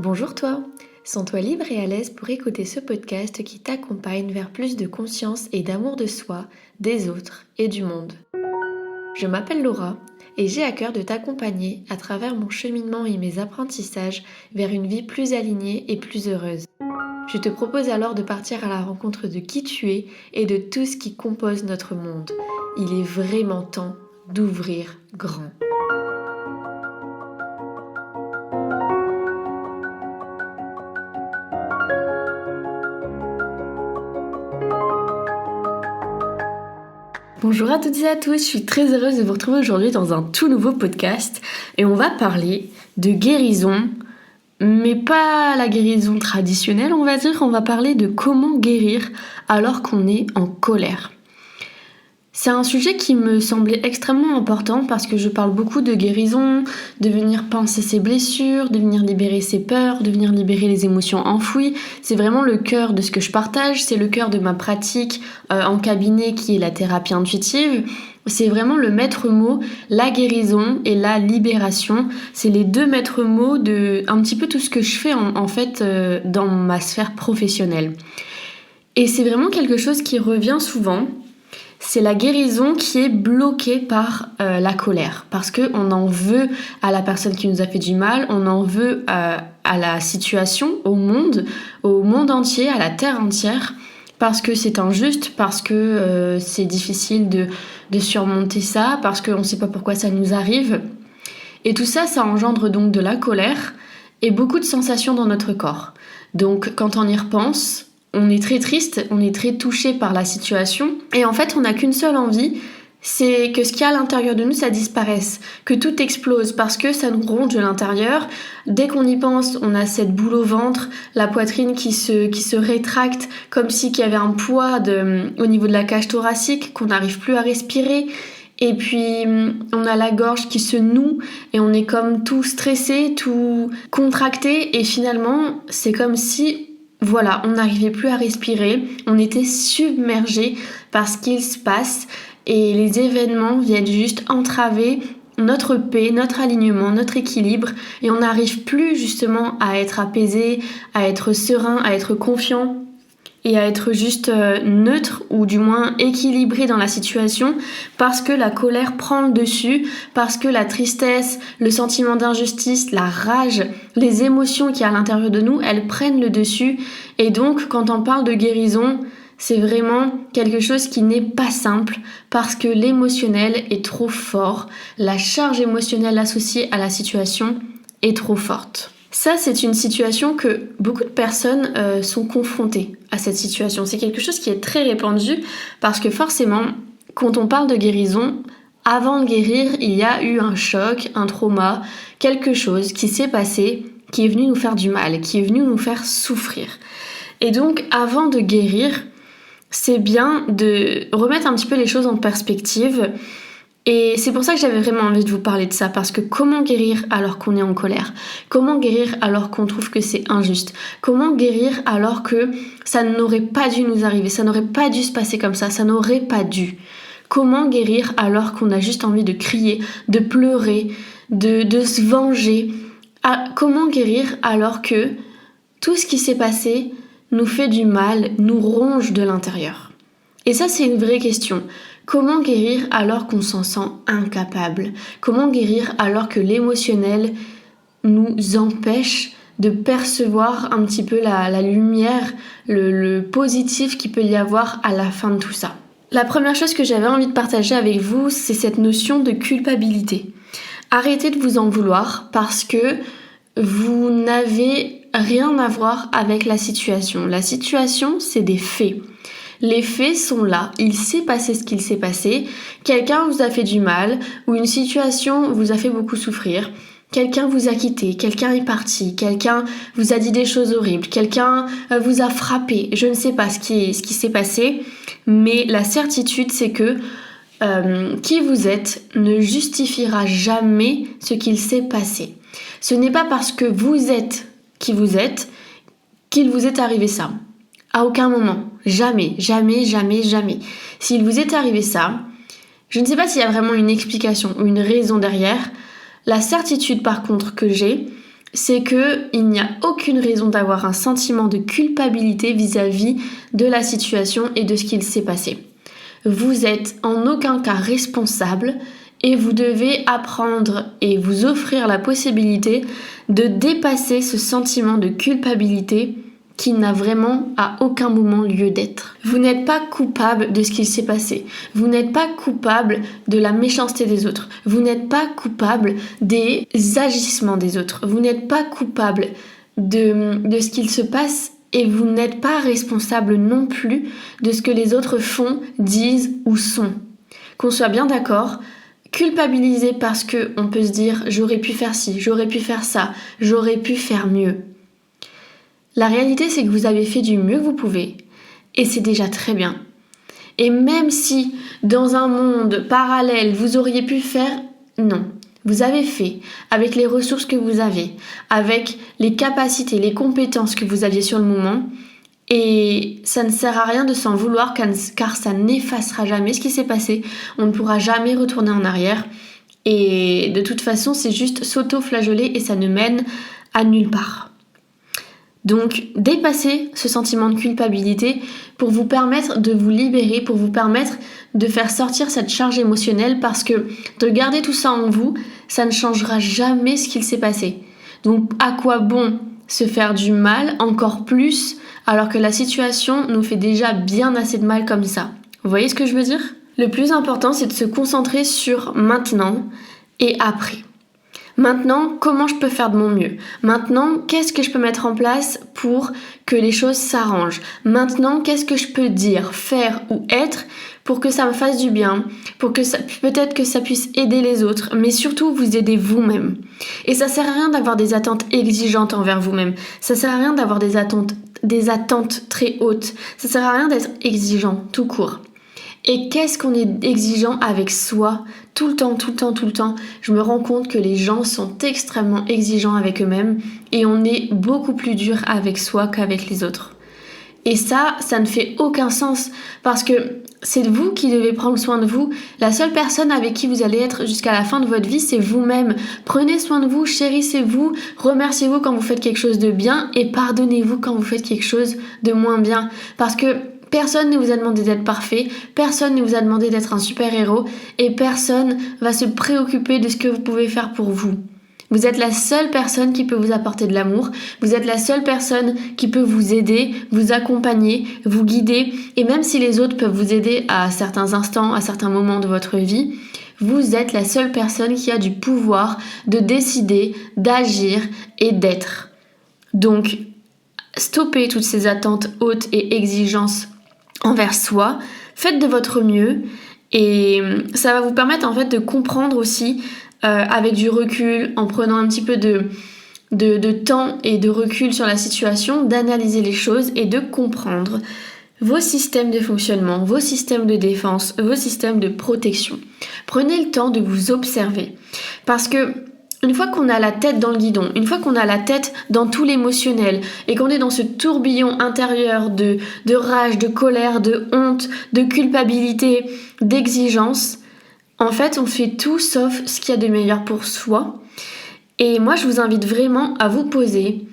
Bonjour toi, sens-toi libre et à l'aise pour écouter ce podcast qui t'accompagne vers plus de conscience et d'amour de soi, des autres et du monde. Je m'appelle Laura et j'ai à cœur de t'accompagner à travers mon cheminement et mes apprentissages vers une vie plus alignée et plus heureuse. Je te propose alors de partir à la rencontre de qui tu es et de tout ce qui compose notre monde. Il est vraiment temps d'ouvrir grand. Bonjour à toutes et à tous, je suis très heureuse de vous retrouver aujourd'hui dans un tout nouveau podcast et on va parler de guérison, mais pas la guérison traditionnelle on va parler de comment guérir alors qu'on est en colère. C'est un sujet qui me semblait extrêmement important parce que je parle beaucoup de guérison, de venir penser ses blessures, de venir libérer ses peurs, de venir libérer les émotions enfouies. C'est vraiment le cœur de ce que je partage, c'est le cœur de ma pratique en cabinet qui est la thérapie intuitive. C'est vraiment le maître mot, la guérison et la libération. C'est les deux maîtres mots de un petit peu tout ce que je fais en fait dans ma sphère professionnelle. Et c'est vraiment quelque chose qui revient souvent. C'est la guérison qui est bloquée par la colère. Parce qu'on en veut à la personne qui nous a fait du mal, on en veut à la situation, au monde entier, à la terre entière. Parce que c'est injuste, parce que c'est difficile de surmonter ça, parce qu'on ne sait pas pourquoi ça nous arrive. Et tout ça, ça engendre donc de la colère et beaucoup de sensations dans notre corps. Donc quand on y repense, on est très triste, on est très touché par la situation et en fait on n'a qu'une seule envie, c'est que ce qu'il y a à l'intérieur de nous ça disparaisse, que tout explose parce que ça nous ronge de l'intérieur. Dès qu'on y pense, on a cette boule au ventre, la poitrine qui se rétracte comme si qu'il y avait un poids au niveau de la cage thoracique, qu'on n'arrive plus à respirer. Et puis on a la gorge qui se noue et on est comme tout stressé, tout contracté et finalement c'est comme si voilà, on n'arrivait plus à respirer, on était submergé par ce qu'il se passe et les événements viennent juste entraver notre paix, notre alignement, notre équilibre et on n'arrive plus justement à être apaisé, à être serein, à être confiant et à être juste neutre ou du moins équilibré dans la situation parce que la colère prend le dessus, parce que la tristesse, le sentiment d'injustice, la rage, les émotions qu'il y a à l'intérieur de nous, elles prennent le dessus et donc quand on parle de guérison, c'est vraiment quelque chose qui n'est pas simple parce que l'émotionnel est trop fort, la charge émotionnelle associée à la situation est trop forte. Ça, c'est une situation que beaucoup de personnes sont confrontées à cette situation. C'est quelque chose qui est très répandu parce que forcément, quand on parle de guérison, avant de guérir, il y a eu un choc, un trauma, quelque chose qui s'est passé, qui est venu nous faire du mal, qui est venu nous faire souffrir. Et donc, avant de guérir, c'est bien de remettre un petit peu les choses en perspective. Et c'est pour ça que j'avais vraiment envie de vous parler de ça, parce que comment guérir alors qu'on est en colère ? Comment guérir alors qu'on trouve que c'est injuste ? Comment guérir alors que ça n'aurait pas dû nous arriver, ça n'aurait pas dû se passer comme ça n'aurait pas dû ? Comment guérir alors qu'on a juste envie de crier, de pleurer, de se venger ? Comment guérir alors que tout ce qui s'est passé nous fait du mal, nous ronge de l'intérieur ? Et ça, c'est une vraie question. Comment guérir alors qu'on s'en sent incapable ? Comment guérir alors que l'émotionnel nous empêche de percevoir un petit peu la lumière, le positif qu'il peut y avoir à la fin de tout ça ? La première chose que j'avais envie de partager avec vous, c'est cette notion de culpabilité. Arrêtez de vous en vouloir parce que vous n'avez rien à voir avec la situation. La situation, c'est des faits. Les faits sont là, il s'est passé ce qu'il s'est passé, quelqu'un vous a fait du mal ou une situation vous a fait beaucoup souffrir, quelqu'un vous a quitté, quelqu'un est parti, quelqu'un vous a dit des choses horribles, quelqu'un vous a frappé, je ne sais pas ce qui s'est passé, mais la certitude c'est que qui vous êtes ne justifiera jamais ce qu'il s'est passé. Ce n'est pas parce que vous êtes qui vous êtes qu'il vous est arrivé ça. À aucun moment. Jamais, jamais, jamais, jamais. S'il vous est arrivé ça, je ne sais pas s'il y a vraiment une explication ou une raison derrière. La certitude par contre que j'ai, c'est qu'il n'y a aucune raison d'avoir un sentiment de culpabilité vis-à-vis de la situation et de ce qu'il s'est passé. Vous êtes en aucun cas responsable et vous devez apprendre et vous offrir la possibilité de dépasser ce sentiment de culpabilité qui n'a vraiment à aucun moment lieu d'être. Vous n'êtes pas coupable de ce qu'il s'est passé. Vous n'êtes pas coupable de la méchanceté des autres. Vous n'êtes pas coupable des agissements des autres. Vous n'êtes pas coupable de ce qu'il se passe et vous n'êtes pas responsable non plus de ce que les autres font, disent ou sont. Qu'on soit bien d'accord, culpabiliser parce qu'on peut se dire « j'aurais pu faire ci, j'aurais pu faire ça, j'aurais pu faire mieux ». La réalité, c'est que vous avez fait du mieux que vous pouvez et c'est déjà très bien. Et même si dans un monde parallèle, vous auriez pu faire, non. Vous avez fait avec les ressources que vous avez, avec les capacités, les compétences que vous aviez sur le moment et ça ne sert à rien de s'en vouloir car ça n'effacera jamais ce qui s'est passé. On ne pourra jamais retourner en arrière et de toute façon, c'est juste s'auto-flageoler et ça ne mène à nulle part. Donc, dépassez ce sentiment de culpabilité pour vous permettre de vous libérer, pour vous permettre de faire sortir cette charge émotionnelle parce que de garder tout ça en vous, ça ne changera jamais ce qu'il s'est passé. Donc, à quoi bon se faire du mal encore plus alors que la situation nous fait déjà bien assez de mal comme ça? Vous voyez ce que je veux dire? Le plus important, c'est de se concentrer sur maintenant et après. Maintenant, comment je peux faire de mon mieux? Maintenant, qu'est-ce que je peux mettre en place pour que les choses s'arrangent? Maintenant, qu'est-ce que je peux dire, faire ou être pour que ça me fasse du bien, pour que peut-être que ça puisse aider les autres, mais surtout vous aider vous-même. Et ça sert à rien d'avoir des attentes exigeantes envers vous-même. Ça sert à rien d'avoir des attentes très hautes. Ça sert à rien d'être exigeant, tout court. Et qu'est-ce qu'on est exigeant avec soi tout le temps. Je me rends compte que les gens sont extrêmement exigeants avec eux-mêmes et on est beaucoup plus dur avec soi qu'avec les autres. Et ça ne fait aucun sens parce que c'est vous qui devez prendre soin de vous. La seule personne avec qui vous allez être jusqu'à la fin de votre vie, c'est vous-même. Prenez soin de vous, chérissez-vous, remerciez-vous quand vous faites quelque chose de bien et pardonnez-vous quand vous faites quelque chose de moins bien. Parce que personne ne vous a demandé d'être parfait, personne ne vous a demandé d'être un super-héros et personne va se préoccuper de ce que vous pouvez faire pour vous. Vous êtes la seule personne qui peut vous apporter de l'amour, vous êtes la seule personne qui peut vous aider, vous accompagner, vous guider et même si les autres peuvent vous aider à certains instants, à certains moments de votre vie, vous êtes la seule personne qui a du pouvoir de décider, d'agir et d'être. Donc, stoppez toutes ces attentes hautes et exigences envers soi, faites de votre mieux et ça va vous permettre en fait de comprendre aussi avec du recul, en prenant un petit peu de temps et de recul sur la situation, d'analyser les choses et de comprendre vos systèmes de fonctionnement, vos systèmes de défense, vos systèmes de protection. Prenez le temps de vous observer parce que une fois qu'on a la tête dans le guidon, une fois qu'on a la tête dans tout l'émotionnel et qu'on est dans ce tourbillon intérieur de rage, de colère, de honte, de culpabilité, d'exigence, en fait, on fait tout sauf ce qu'il y a de meilleur pour soi. Et moi, je vous invite vraiment à vous poser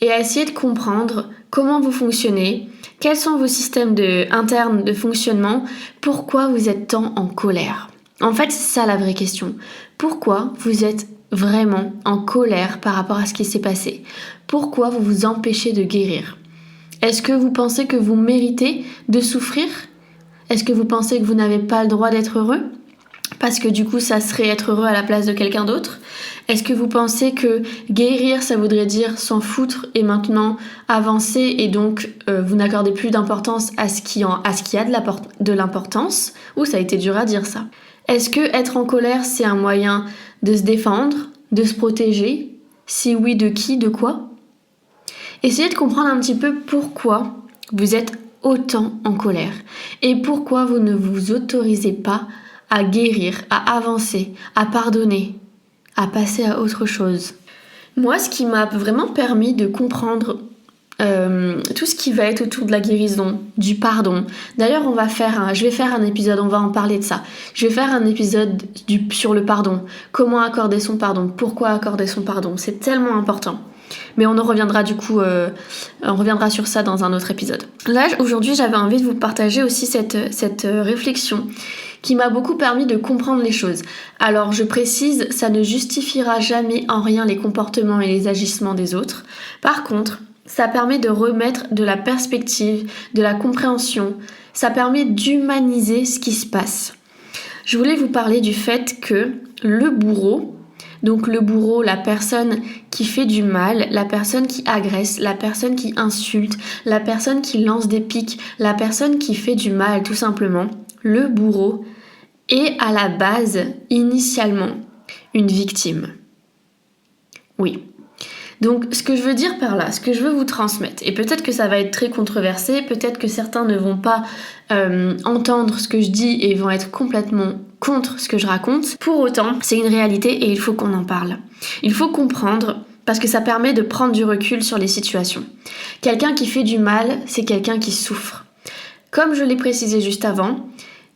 et à essayer de comprendre comment vous fonctionnez, quels sont vos systèmes internes de fonctionnement, pourquoi vous êtes tant en colère. En fait, c'est ça la vraie question. Pourquoi vous êtes vraiment en colère par rapport à ce qui s'est passé? Pourquoi vous vous empêchez de guérir? Est-ce que vous pensez que vous méritez de souffrir? Est-ce que vous pensez que vous n'avez pas le droit d'être heureux? Parce que du coup, ça serait être heureux à la place de quelqu'un d'autre? Est-ce que vous pensez que guérir, ça voudrait dire s'en foutre et maintenant avancer et donc vous n'accordez plus d'importance à ce qui a de l'importance? Ou ça a été dur à dire ça? Est-ce que être en colère, c'est un moyen de se défendre, de se protéger? Si oui, de qui, de quoi? Essayez de comprendre un petit peu pourquoi vous êtes autant en colère et pourquoi vous ne vous autorisez pas à guérir, à avancer, à pardonner, à passer à autre chose. Moi, ce qui m'a vraiment permis de comprendre tout ce qui va être autour de la guérison, du pardon. D'ailleurs, je vais faire un épisode, on va en parler de ça. Je vais faire un épisode sur le pardon. Comment accorder son pardon? Pourquoi accorder son pardon? C'est tellement important. Mais on reviendra sur ça dans un autre épisode. Là, aujourd'hui, j'avais envie de vous partager aussi cette réflexion qui m'a beaucoup permis de comprendre les choses. Alors, je précise, ça ne justifiera jamais en rien les comportements et les agissements des autres. Par contre, ça permet de remettre de la perspective, de la compréhension. Ça permet d'humaniser ce qui se passe. Je voulais vous parler du fait que le bourreau, donc le bourreau, la personne qui fait du mal, la personne qui agresse, la personne qui insulte, la personne qui lance des piques, la personne qui fait du mal tout simplement, le bourreau est à la base, initialement, une victime. Oui. Donc ce que je veux dire par là, ce que je veux vous transmettre, et peut-être que ça va être très controversé, peut-être que certains ne vont pas entendre ce que je dis et vont être complètement contre ce que je raconte. Pour autant, c'est une réalité et il faut qu'on en parle. Il faut comprendre, parce que ça permet de prendre du recul sur les situations. Quelqu'un qui fait du mal, c'est quelqu'un qui souffre. Comme je l'ai précisé juste avant,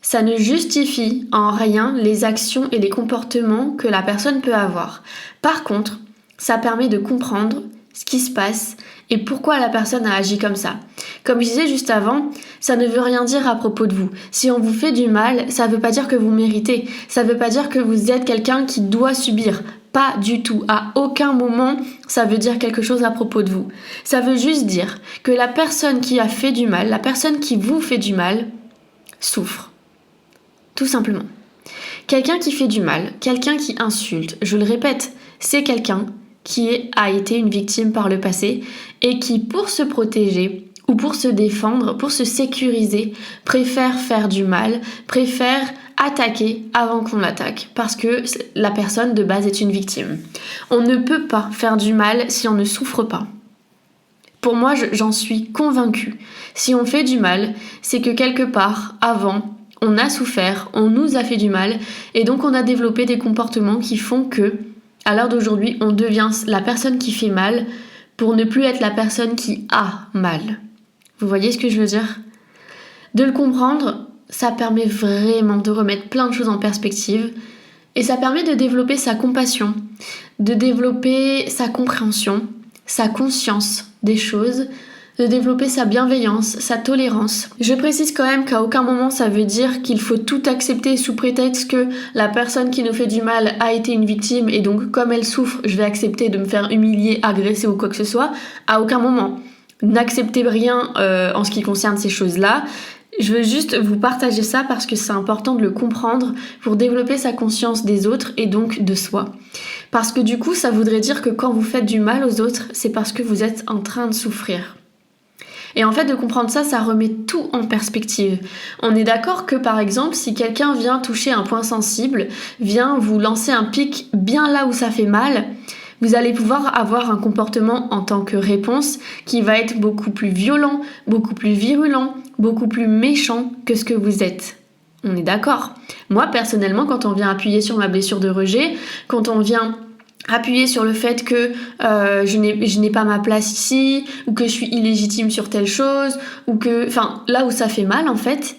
ça ne justifie en rien les actions et les comportements que la personne peut avoir. Par contre, ça permet de comprendre ce qui se passe et pourquoi la personne a agi comme ça. Comme je disais juste avant, ça ne veut rien dire à propos de vous. Si on vous fait du mal, ça ne veut pas dire que vous méritez. Ça ne veut pas dire que vous êtes quelqu'un qui doit subir. Pas du tout. À aucun moment, ça veut dire quelque chose à propos de vous. Ça veut juste dire que la personne qui a fait du mal, la personne qui vous fait du mal, souffre. Tout simplement. Quelqu'un qui fait du mal, quelqu'un qui insulte, je le répète, c'est quelqu'un qui a été une victime par le passé et qui, pour se protéger ou pour se défendre, pour se sécuriser, préfère faire du mal, préfère attaquer avant qu'on l'attaque parce que la personne de base est une victime. On ne peut pas faire du mal si on ne souffre pas. Pour moi, j'en suis convaincue. Si on fait du mal, c'est que quelque part, avant, on a souffert, on nous a fait du mal et donc on a développé des comportements qui font que à l'heure d'aujourd'hui, on devient la personne qui fait mal pour ne plus être la personne qui a mal. Vous voyez ce que je veux dire ? De le comprendre, ça permet vraiment de remettre plein de choses en perspective et ça permet de développer sa compassion, de développer sa compréhension, sa conscience des choses, de développer sa bienveillance, sa tolérance. Je précise quand même qu'à aucun moment ça veut dire qu'il faut tout accepter sous prétexte que la personne qui nous fait du mal a été une victime et donc comme elle souffre, je vais accepter de me faire humilier, agresser ou quoi que ce soit. À aucun moment. N'acceptez rien en ce qui concerne ces choses-là. Je veux juste vous partager ça parce que c'est important de le comprendre pour développer sa conscience des autres et donc de soi. Parce que du coup, ça voudrait dire que quand vous faites du mal aux autres, c'est parce que vous êtes en train de souffrir. Et en fait, de comprendre ça, ça remet tout en perspective. On est d'accord que, par exemple, si quelqu'un vient toucher un point sensible, vient vous lancer un pic bien là où ça fait mal, vous allez pouvoir avoir un comportement en tant que réponse qui va être beaucoup plus violent, beaucoup plus virulent, beaucoup plus méchant que ce que vous êtes. On est d'accord. Moi, personnellement, quand on vient appuyer sur ma blessure de rejet, quand on vient appuyer sur le fait que je n'ai pas ma place ici, ou que je suis illégitime sur telle chose, ou que... Enfin, là où ça fait mal, en fait,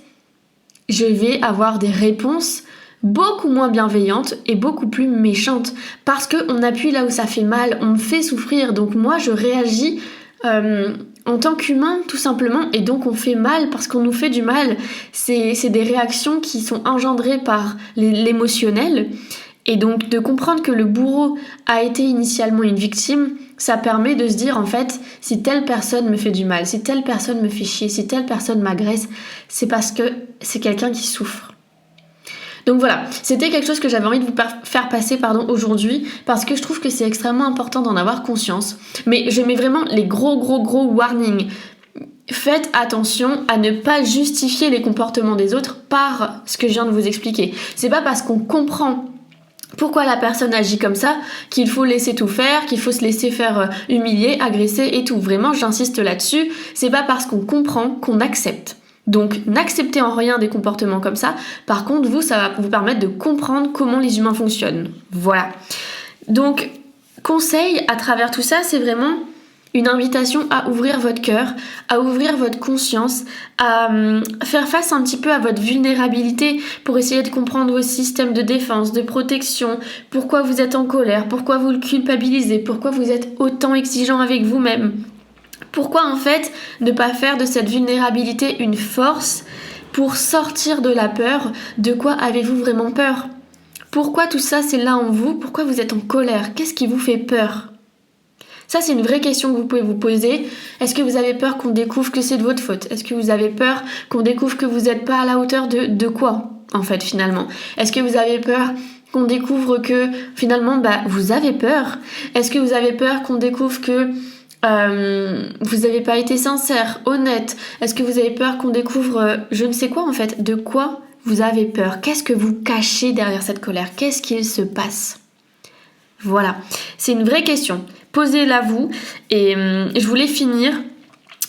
je vais avoir des réponses beaucoup moins bienveillantes et beaucoup plus méchantes. Parce qu'on appuie là où ça fait mal, on me fait souffrir, donc moi je réagis en tant qu'humain, tout simplement, et donc on fait mal parce qu'on nous fait du mal. C'est des réactions qui sont engendrées par l'émotionnel. Et donc de comprendre que le bourreau a été initialement une victime, ça permet de se dire en fait, si telle personne me fait du mal, si telle personne me fait chier, si telle personne m'agresse, c'est parce que c'est quelqu'un qui souffre. Donc voilà, c'était quelque chose que j'avais envie de vous faire passer aujourd'hui parce que je trouve que c'est extrêmement important d'en avoir conscience. Mais je mets vraiment les gros warnings. Faites attention à ne pas justifier les comportements des autres par ce que je viens de vous expliquer. C'est pas parce qu'on comprend pourquoi la personne agit comme ça qu'il faut laisser tout faire, qu'il faut se laisser faire humilier, agresser et tout. Vraiment, j'insiste là-dessus. C'est pas parce qu'on comprend qu'on accepte. Donc, n'acceptez en rien des comportements comme ça. Par contre, ça va vous permettre de comprendre comment les humains fonctionnent. Voilà. Donc, conseil à travers tout ça, c'est vraiment une invitation à ouvrir votre cœur, à ouvrir votre conscience, à faire face un petit peu à votre vulnérabilité pour essayer de comprendre vos systèmes de défense, de protection, pourquoi vous êtes en colère, pourquoi vous le culpabilisez, pourquoi vous êtes autant exigeant avec vous-même. Pourquoi en fait ne pas faire de cette vulnérabilité une force pour sortir de la peur? De quoi avez-vous vraiment peur? Pourquoi tout ça c'est là en vous? Pourquoi vous êtes en colère? Qu'est-ce qui vous fait peur? Ça, c'est une vraie question que vous pouvez vous poser. Est-ce que vous avez peur qu'on découvre que c'est de votre faute? Est-ce que vous avez peur qu'on découvre que vous n'êtes pas à la hauteur de quoi, en fait, finalement? Est-ce que vous avez peur qu'on découvre que, finalement, vous avez peur? Est-ce que vous avez peur qu'on découvre que vous n'avez pas été sincère, honnête? Est-ce que vous avez peur qu'on découvre je ne sais quoi, en fait? De quoi vous avez peur? Qu'est-ce que vous cachez derrière cette colère? Qu'est-ce qu'il se passe? Voilà, c'est une vraie question. Posez-la vous. Et je voulais finir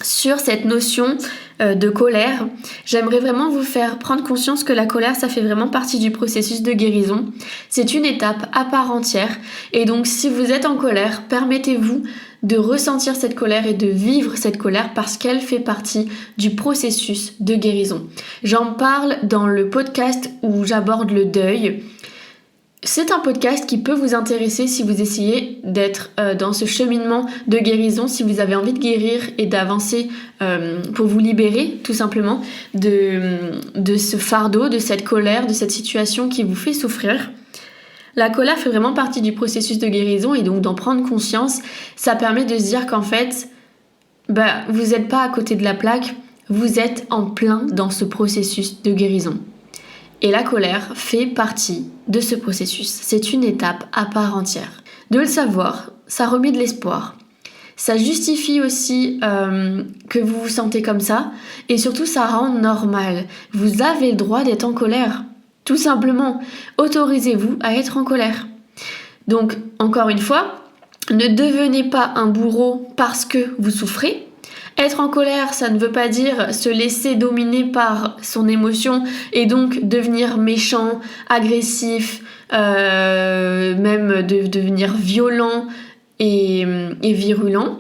sur cette notion de colère. J'aimerais vraiment vous faire prendre conscience que la colère, ça fait vraiment partie du processus de guérison. C'est une étape à part entière. Et donc, si vous êtes en colère, permettez-vous de ressentir cette colère et de vivre cette colère parce qu'elle fait partie du processus de guérison. J'en parle dans le podcast où j'aborde le deuil. C'est un podcast qui peut vous intéresser si vous essayez d'être dans ce cheminement de guérison, si vous avez envie de guérir et d'avancer pour vous libérer tout simplement de ce fardeau, de cette colère, de cette situation qui vous fait souffrir. La colère fait vraiment partie du processus de guérison et donc d'en prendre conscience, ça permet de se dire qu'en fait, vous n'êtes pas à côté de la plaque, vous êtes en plein dans ce processus de guérison. Et la colère fait partie de ce processus. C'est une étape à part entière. De le savoir, ça remet de l'espoir. Ça justifie aussi que vous vous sentez comme ça. Et surtout, ça rend normal. Vous avez le droit d'être en colère. Tout simplement, autorisez-vous à être en colère. Donc, encore une fois, ne devenez pas un bourreau parce que vous souffrez. Être en colère, ça ne veut pas dire se laisser dominer par son émotion et donc devenir méchant, agressif, même devenir violent et virulent.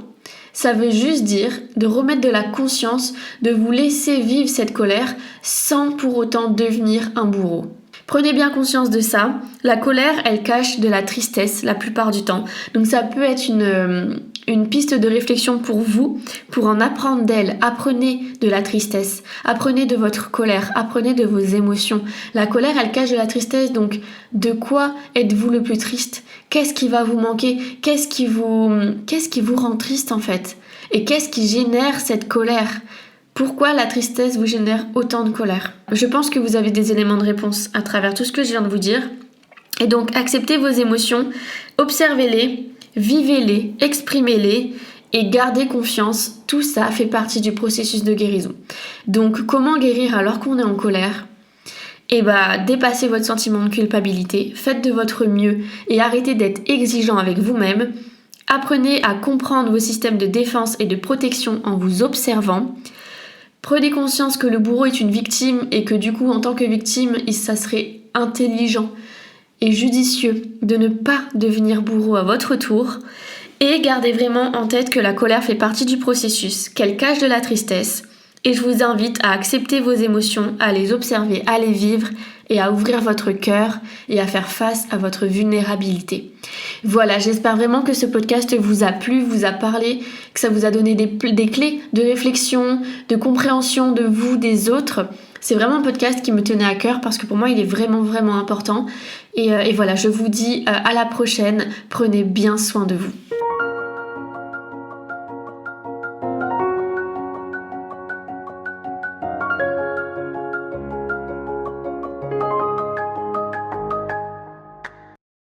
Ça veut juste dire de remettre de la conscience, de vous laisser vivre cette colère sans pour autant devenir un bourreau. Prenez bien conscience de ça. La colère, elle cache de la tristesse la plupart du temps. Donc ça peut être une piste de réflexion pour vous, pour en apprendre d'elle. Apprenez de la tristesse, apprenez de votre colère, apprenez de vos émotions. La colère, elle cache de la tristesse, donc de quoi êtes-vous le plus triste? Qu'est-ce qui va vous manquer? Qu'est-ce qui vous rend triste en fait? Et qu'est-ce qui génère cette colère? Pourquoi la tristesse vous génère autant de colère? Je pense que vous avez des éléments de réponse à travers tout ce que je viens de vous dire. Et donc, acceptez vos émotions, observez-les, vivez-les, exprimez-les et gardez confiance. Tout ça fait partie du processus de guérison. Donc, comment guérir alors qu'on est en colère? Dépassez votre sentiment de culpabilité, faites de votre mieux et arrêtez d'être exigeant avec vous-même. Apprenez à comprendre vos systèmes de défense et de protection en vous observant. Prenez conscience que le bourreau est une victime et que du coup, en tant que victime, ça serait intelligent et judicieux de ne pas devenir bourreau à votre tour. Et gardez vraiment en tête que la colère fait partie du processus, qu'elle cache de la tristesse. Et je vous invite à accepter vos émotions, à les observer, à les vivre et à ouvrir votre cœur et à faire face à votre vulnérabilité. Voilà, j'espère vraiment que ce podcast vous a plu, vous a parlé, que ça vous a donné des clés de réflexion, de compréhension de vous, des autres. C'est vraiment un podcast qui me tenait à cœur parce que pour moi, il est vraiment, vraiment important. Et voilà, je vous dis à la prochaine. Prenez bien soin de vous.